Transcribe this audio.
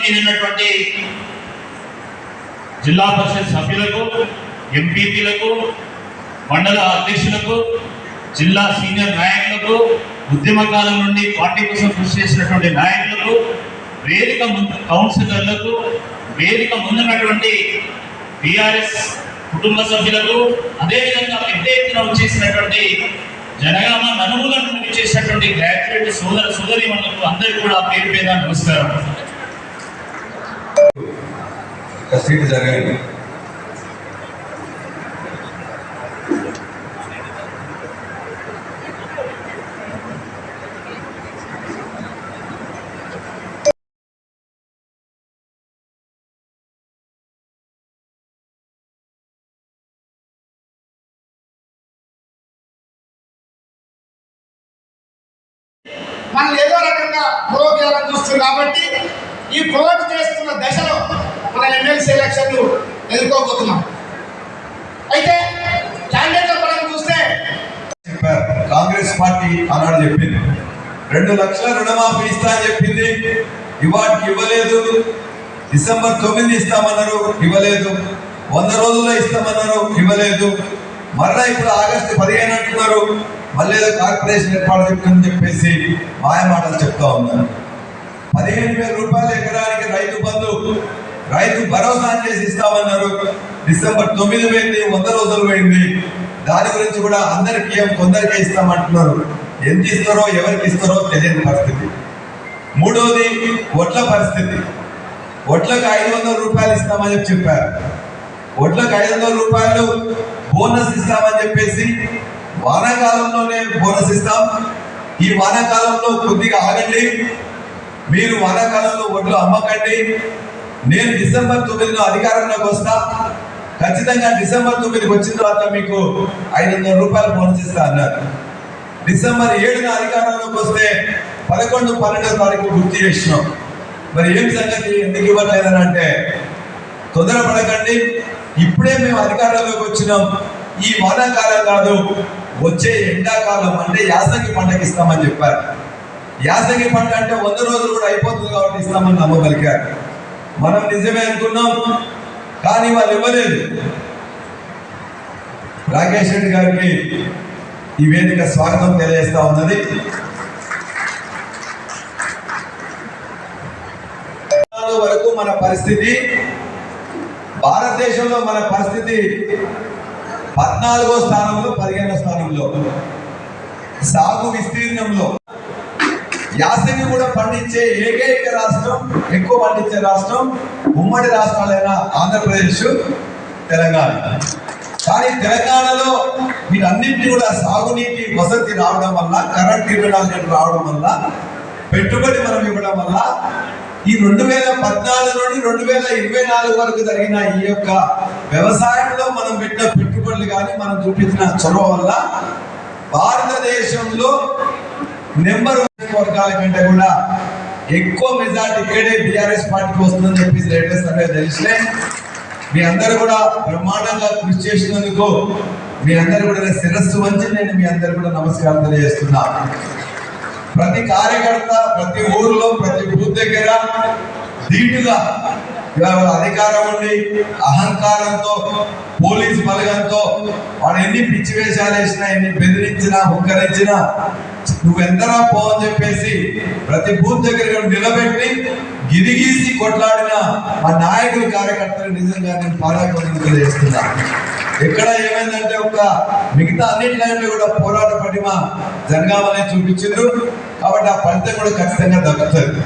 మీద ఉన్నటువంటి జిల్లా పరిషత్ సభ్యులకు, ఎంపీపీలకు, మండల అధ్యక్షులకు, జిల్లా సీనియర్ నాయకులకు, ఉద్యమకాలం నుండి పార్టీ కోసం కృషి చేసినటువంటి నాయకులకు, వేదిక కౌన్సిలర్లకు, వేదిక ముందున్నటువంటి టీఆర్ఎస్ కుటుంబ సభ్యులకు, అదేవిధంగా పెద్ద ఎత్తున వచ్చేసినటువంటి జనగామ నలుమూల నుండి చేసినటువంటి గ్రాడ్యుయేట్ సోదరీమణులకు అందరికీ కూడా పేరు పేద నమస్కారం. జరిగింది మనం ఏదో రకంగా ప్రొవోక్ చేయాలని చూస్తుంది కాబట్టి ఈ ప్రొవోక్ చేస్తున్న దశలో మన ఎమ్మెల్సీ ఎలక్షన్లు ఎదుర్కోబోతున్నాం. అయితే క్యాండిడేట్ల పరంగా చూస్తే కాంగ్రెస్ పార్టీ ఆనాడు చెప్పింది 2 లక్షల రుణమాఫీ ఇస్తా అని చెప్పింది, ఇవాటికి ఇవ్వలేదు. డిసెంబర్ 9 ఇస్తామన్నారు, ఇవ్వలేదు. 100 రోజుల్లో ఇస్తామన్నారు, ఇవ్వలేదు. మరలా ఇప్పుడు ఆగస్టు 15 అంటున్నారు, మళ్ళీ ఏదో కార్పొరేషన్ ఏర్పాటు చెప్తుందని చెప్పేసి మాయమాటలు చెప్తా ఉన్నారు. 15,000 రూపాయలు ఎకరానికి రైతు బంధు, రైతు భరోసా చేసి ఇస్తామన్నారు. డిసెంబర్ 9 పోయింది, 100 రోజులు పోయింది. దాని గురించి కూడా అందరికీ కొందరికే ఇస్తామంటున్నారు. ఎంత ఇస్తారో ఎవరికి ఇస్తారో తెలియని పరిస్థితి. మూడోది వడ్ల పరిస్థితి. వడ్లకు 500 రూపాయలు ఇస్తామని చెప్పారు. వడ్లకు 500 రూపాయలు బోనస్ ఇస్తామని చెప్పేసి వానాకాలంలోనే బోనస్ ఇస్తాం, ఈ వానాకాలంలో కొద్దిగా ఆగండి, మీరు వానాకాలంలో వడ్లు అమ్మకండి, నేను డిసెంబర్ 9 అధికారంలోకి వస్తా, ఖచ్చితంగా డిసెంబర్ 9 వచ్చిన తర్వాత మీకు 500 రూపాయలు బోనస్ ఇస్తా అన్నారు. డిసెంబర్ 7 అధికారంలోకి వస్తే 11, 12వ తారీఖు గుర్తు చేసినాం. మరి ఏం సంగతి, ఎందుకు ఇవ్వట్లేదని అంటే, తొందరపడకండి, ఇప్పుడే మేము అధికారంలోకి వచ్చినాం, ఈ వానాకాలం కాదు, వచ్చే ఎండాకాలం అంటే యాసంగి పంటకి ఇస్తామని చెప్పారు. యాసంగి పంట అంటే 100 రోజులు కూడా అయిపోతుంది కాబట్టి ఇస్తామని నమ్మగలిగారు. మనం నిజమే అనుకున్నాం, కానీ వాళ్ళు ఇవ్వలేదు. రాకేష్ రెడ్డి గారికి ఈ వేదిక స్వాగతం తెలియజేస్తా ఉన్నది. వరకు మన పరిస్థితి, భారతదేశంలో మన పరిస్థితి 14వ స్థానంలో, 15వ స్థానంలో. సాగు విస్తీర్ణంలో యాసంగి కూడా పండించే ఏకైక రాష్ట్రం, ఎక్కువ పండించే రాష్ట్రం ఉమ్మడి రాష్ట్రాలైన ఆంధ్రప్రదేశ్, తెలంగాణ. కానీ తెలంగాణలో వీటన్నింటినీ కూడా సాగునీటి వసతి రావడం వల్ల, కరెంట్ ఇవ్వడానికి రావడం వల్ల, పెట్టుబడి మనం ఇవ్వడం వల్ల ఈ 2014 నుండి 2024 వరకు జరిగిన ఈ యొక్క వ్యవసాయంలో మనం పెట్టిన పెట్టుబడులు కానీ మనం చూపించిన చొరవ వల్ల భారతదేశంలో నెంబర్ 1 వర్గాల కంటే కూడా ఎక్కువ మెజార్టీ ఇక్కడే బీఆర్ఎస్ పార్టీకి వస్తుందని చెప్పేసి లేటెస్ట్ సర్వే తెలిసినాయి. మీ అందరూ కూడా బ్రహ్మాండంగా కృషి చేసినందుకు మీ అందరూ కూడా శిరస్సు వంచి నేను మీ అందరూ కూడా నమస్కారం తెలియజేస్తున్నా. ప్రతి కార్యకర్త ప్రతి ఊర్లో ప్రతి బూత్ దగ్గర ధీటుగా అధికారం ఉండి అహంకారంతో పోలీస్ బలగంతో వాడు ఎన్ని పిచ్చి వేషాలు వేసినా, ఎన్ని బెదిరించినా, హుక్కరించినా నువ్వెంతరా పో అని చెప్పేసి ప్రతి బూత్ దగ్గర నిలబెట్టి గిరిగీసి కొట్లాడిన మా నాయకులు కార్యకర్తలు నిజంగా నేను పాదాభివందనం తెలియజేస్తున్నా. ఎక్కడ ఏమైందంటే ఒక మిగతా అన్నిటి లైన్లో కూడా పోరాట పటిమ జనగామనే చూపించారు. కాబట్టి ఆ ఫలితం కూడా ఖచ్చితంగా దక్కుతుంది.